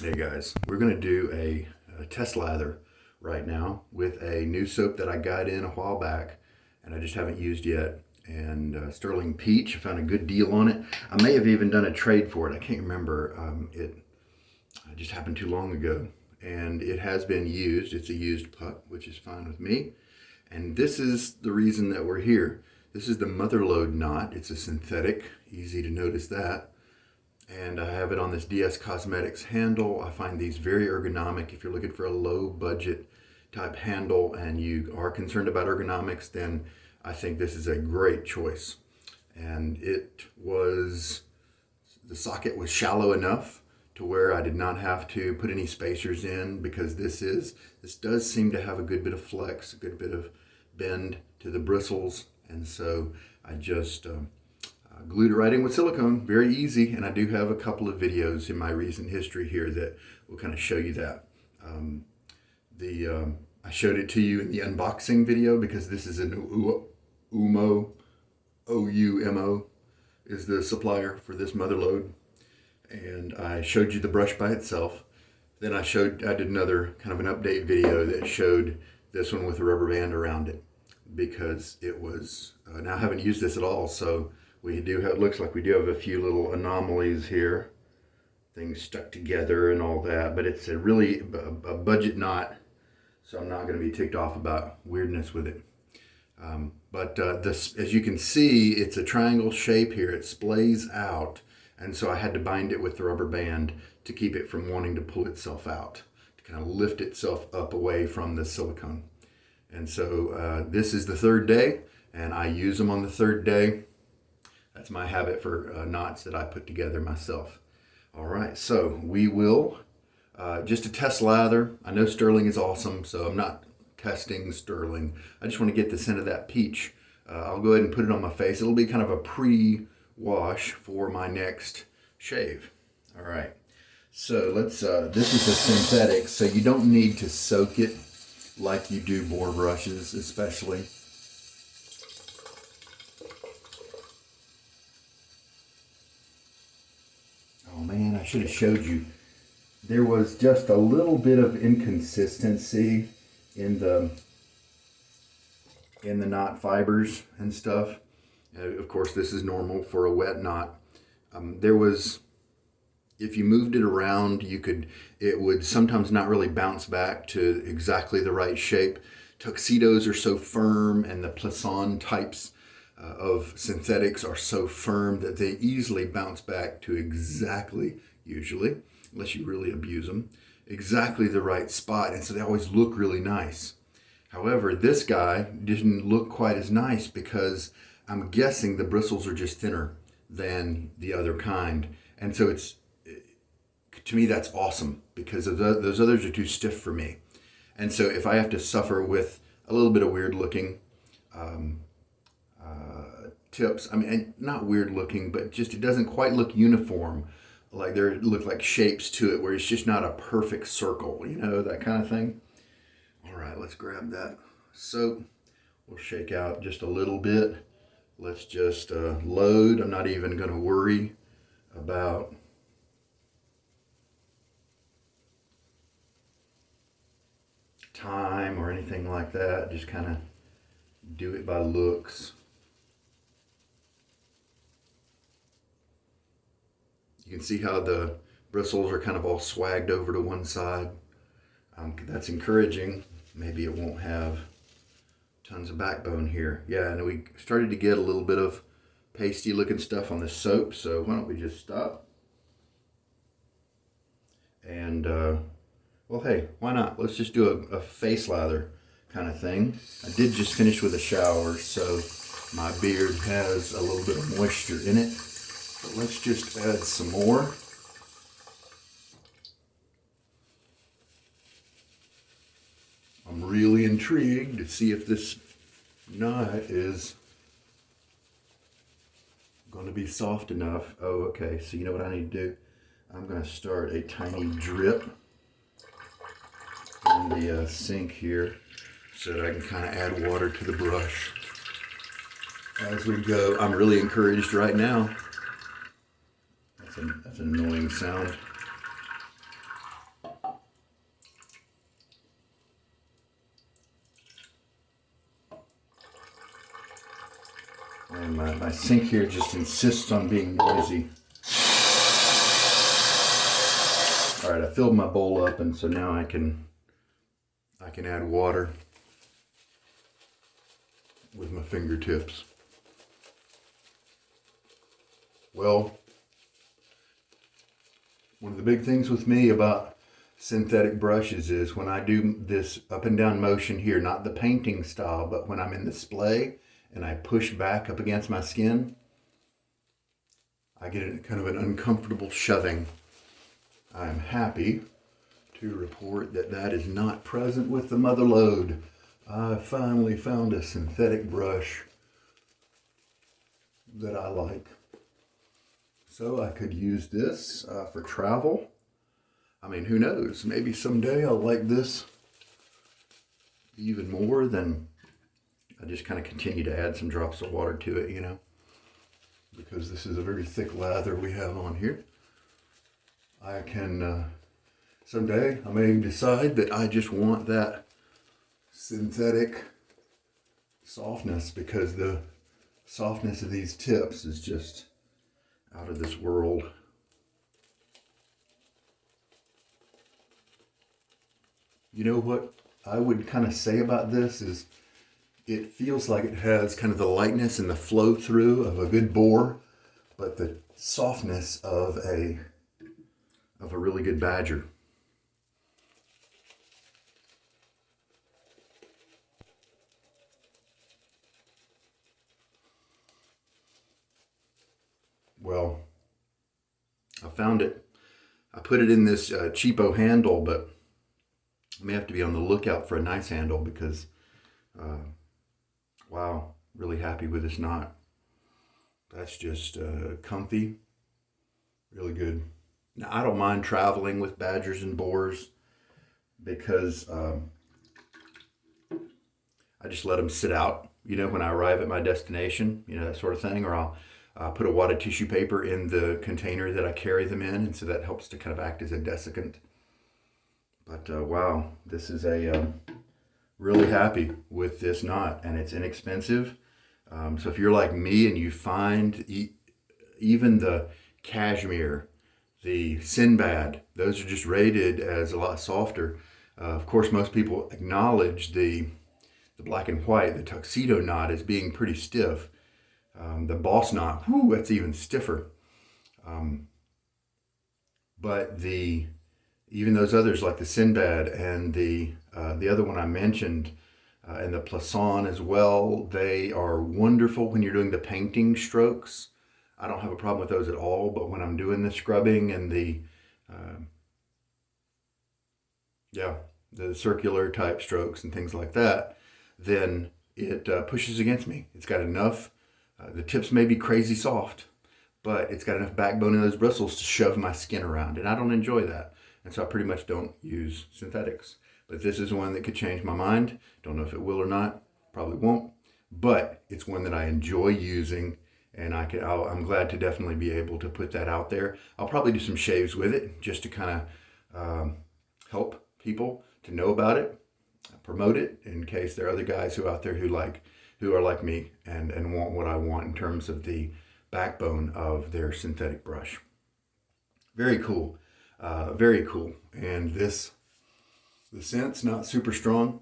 Hey guys, we're going to do a test lather right now with a new soap that I got in a while back and I just haven't used yet. And Stirling Peach, I found a good deal on it. I may have even done a trade for it. I can't remember. It just happened too long ago. And it has been used. It's a used puck, which is fine with me. And this is the reason that we're here. This is the Mother Lode knot. It's a synthetic, easy to notice that. And I have it on this DS Cosmetics handle. I find these very ergonomic. If you're looking for a low budget type handle and you are concerned about ergonomics, then I think this is a great choice. And the socket was shallow enough to where I did not have to put any spacers in, because this does seem to have a good bit of flex, a good bit of bend to the bristles. And so I just glued it right in with silicone, very easy, and I do have a couple of videos in my recent history here that will kind of show you that. I showed it to you in the unboxing video because this is an Oumo, O-U-M-O is the supplier for this Mother Lode, and I showed you the brush by itself. Then I did another kind of an update video that showed this one with a rubber band around it, because it was, now I haven't used this at all, so it looks like we do have a few little anomalies here, things stuck together and all that, but it's a budget knot, so I'm not going to be ticked off about weirdness with it. This, as you can see, it's a triangle shape here. It splays out, and so I had to bind it with the rubber band to keep it from wanting to pull itself out, to kind of lift itself up away from the silicone. And so this is the third day, and I use them on the third day. That's my habit for knots that I put together myself. All right, so we will, just a test lather. I know Stirling is awesome, so I'm not testing Stirling. I just want to get the scent of that peach. I'll go ahead and put it on my face. It'll be kind of a pre-wash for my next shave. All right, so this is a synthetic, so you don't need to soak it like you do boar brushes, especially. Oh man, I should have showed you. There was just a little bit of inconsistency in the knot fibers and stuff. Of course, this is normal for a wet knot. If you moved it around, it would sometimes not really bounce back to exactly the right shape. Tuxedos are so firm, and the plisson types of synthetics are so firm that they easily bounce back to exactly, usually, unless you really abuse them, exactly the right spot. And so they always look really nice. However, this guy didn't look quite as nice because I'm guessing the bristles are just thinner than the other kind. And so to me, that's awesome, because those others are too stiff for me. And so if I have to suffer with a little bit of weird looking tips, I mean, not weird looking, but just it doesn't quite look uniform. Like there look like shapes to it where it's just not a perfect circle, that kind of thing. All right, let's grab that soap. We'll shake out just a little bit. Let's just load. I'm not even going to worry about time or anything like that. Just kind of do it by looks. You can see how the bristles are kind of all swagged over to one side. That's encouraging. Maybe it won't have tons of backbone here. Yeah, and we started to get a little bit of pasty looking stuff on the soap, so why don't we just stop? And, well, hey, why not? Let's just do a face lather kind of thing. I did just finish with a shower, so my beard has a little bit of moisture in it. But let's just add some more. I'm really intrigued to see if this knot is going to be soft enough. Oh, okay, so you know what I need to do? I'm going to start a tiny drip in the sink here so that I can kind of add water to the brush as we go. I'm really encouraged right now. That's an annoying sound. And my sink here just insists on being noisy. All right, I filled my bowl up, and so now I can add water with my fingertips. Well, one of the big things with me about synthetic brushes is when I do this up and down motion here, not the painting style, but when I'm in the splay and I push back up against my skin, I get kind of an uncomfortable shoving. I'm happy to report that that is not present with the Mother Lode. I finally found a synthetic brush that I like. So I could use this for travel. I mean, who knows? Maybe someday I'll like this even more. Then I just kind of continue to add some drops of water to it, you know, because this is a very thick lather we have on here. I can, someday I may decide that I just want that synthetic softness, because the softness of these tips is just out of this world. You know what I would kind of say about this is it feels like it has kind of the lightness and the flow through of a good bore, but the softness of a really good badger. Well, I found it. I put it in this cheapo handle, but I may have to be on the lookout for a nice handle because, wow, really happy with this knot. That's just comfy, really good. Now, I don't mind traveling with badgers and boars because I just let them sit out, you know, when I arrive at my destination, you know, that sort of thing, or I'll put a wad of tissue paper in the container that I carry them in, and so that helps to kind of act as a desiccant. But wow, this is really happy with this knot, and it's inexpensive. So if you're like me and you find even the Cashmere, the Synbad, those are just rated as a lot softer. Of course, most people acknowledge the black and white, the tuxedo knot, as being pretty stiff. The boss knot, whoo, that's even stiffer. But even those others like the Synbad and the other one I mentioned, and the Plaisson as well, they are wonderful when you're doing the painting strokes. I don't have a problem with those at all, but when I'm doing the scrubbing and the circular type strokes and things like that, then it pushes against me. It's got enough, the tips may be crazy soft, but it's got enough backbone in those bristles to shove my skin around, and I don't enjoy that. And so I pretty much don't use synthetics. But this is one that could change my mind. Don't know if it will or not, probably won't, but it's one that I enjoy using, and I'm glad to definitely be able to put that out there. I'll probably do some shaves with it just to kind of help people to know about it, promote it, in case there are other guys who are out there who are like me and want what I want in terms of the backbone of their synthetic brush. Very cool, very cool. And the scent's not super strong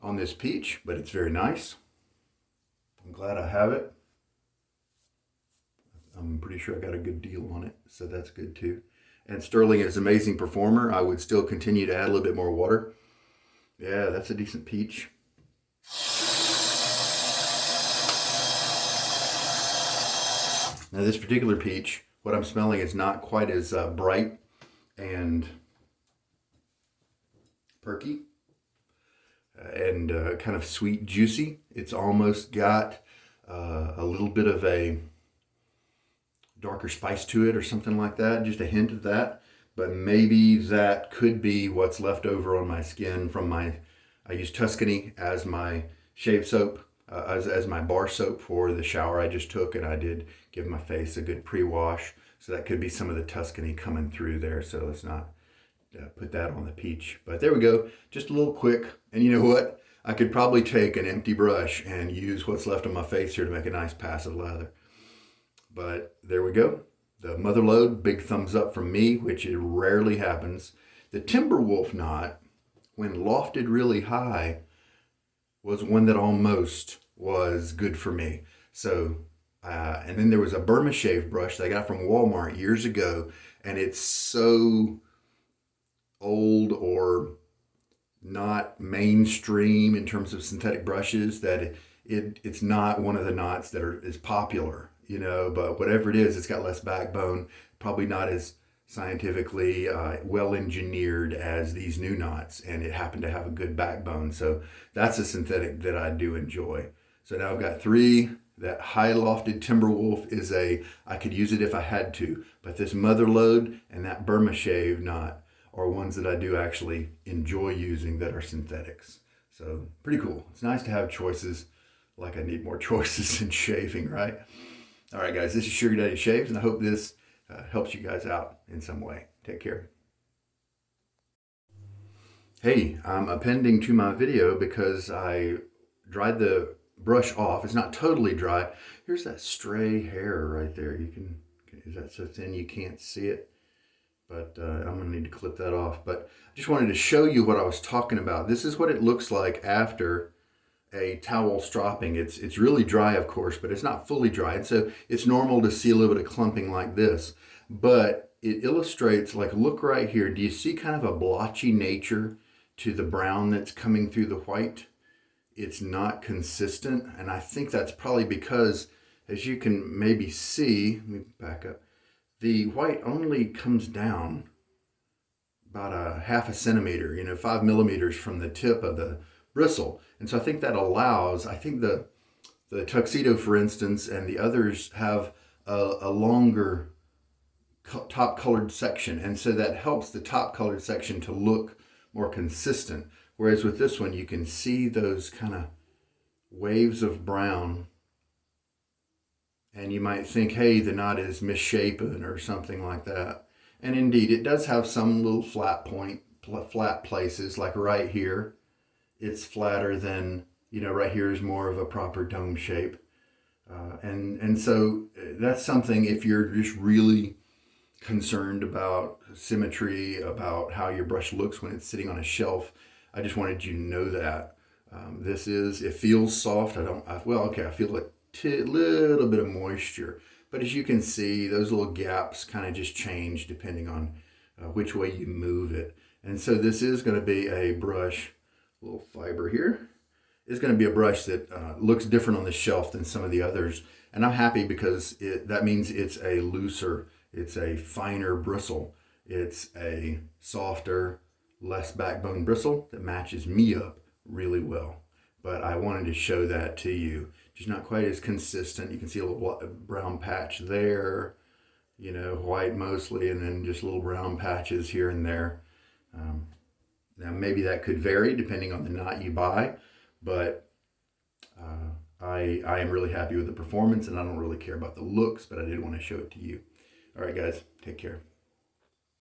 on this peach, but it's very nice. I'm glad I have it. I'm pretty sure I got a good deal on it, so that's good too. And Stirling is an amazing performer. I would still continue to add a little bit more water. Yeah, that's a decent peach. Now this particular peach, what I'm smelling is not quite as bright and perky and kind of sweet, juicy. It's almost got a little bit of a darker spice to it or something like that, just a hint of that. But maybe that could be what's left over on my skin from I use Tuscany as my shave soap, as my bar soap for the shower I just took, and I did give my face a good pre-wash. So that could be some of the Tuscany coming through there. So let's not put that on the peach. But there we go, just a little quick. And you know what? I could probably take an empty brush and use what's left on my face here to make a nice passive lather. But there we go. The Mother Lode, big thumbs up from me, which it rarely happens. The Timberwolf knot, when lofted really high, was one that almost was good for me. So, and then there was a Burma shave brush that I got from Walmart years ago, and it's so old or not mainstream in terms of synthetic brushes that it's not one of the knots that is popular, you know, but whatever it is, it's got less backbone, probably not as scientifically well engineered as these new knots, and it happened to have a good backbone. So that's a synthetic that I do enjoy. So now I've got three. That high lofted Timberwolf is I could use it if I had to, but this Mother Lode and that Burma shave knot are ones that I do actually enjoy using that are synthetics. So pretty cool. It's nice to have choices. Like I need more choices in shaving, right? All right, guys, this is Sugar Daddy Shaves, and I hope this helps you guys out in some way. Take care. Hey, I'm appending to my video because I dried the brush off. It's not totally dry. Here's that stray hair right there. Is that so thin you can't see it? But I'm gonna need to clip that off. But I just wanted to show you what I was talking about. This is what it looks like after a towel stropping. It's really dry, of course, but it's not fully dry. And so it's normal to see a little bit of clumping like this. But it illustrates, like, look right here. Do you see kind of a blotchy nature to the brown that's coming through the white? It's not consistent. And I think that's probably because, as you can maybe see, let me back up. The white only comes down about a half a centimeter, 5 millimeters from the tip of the bristle. And so I think that allows, I think the tuxedo, for instance, and the others have a longer top colored section. And so that helps the top colored section to look more consistent. Whereas with this one, you can see those kind of waves of brown, and you might think, hey, the knot is misshapen or something like that. And indeed, it does have some little flat places, like right here. It's flatter than, right here is more of a proper dome shape. And so that's something, if you're just really concerned about symmetry, about how your brush looks when it's sitting on a shelf, I just wanted you to know that. It feels soft. I feel a little bit of moisture, but as you can see, those little gaps kind of just change depending on which way you move it. And so this is going to be a brush, little fiber here, is going to be a brush that looks different on the shelf than some of the others. And I'm happy because that means it's a looser, it's a finer bristle. It's a softer, less backbone bristle that matches me up really well. But I wanted to show that to you. Just not quite as consistent. You can see a little brown patch there, white mostly, and then just little brown patches here and there. Now maybe that could vary depending on the knot you buy, but I am really happy with the performance, and I don't really care about the looks, but I did want to show it to you. All right, guys, take care.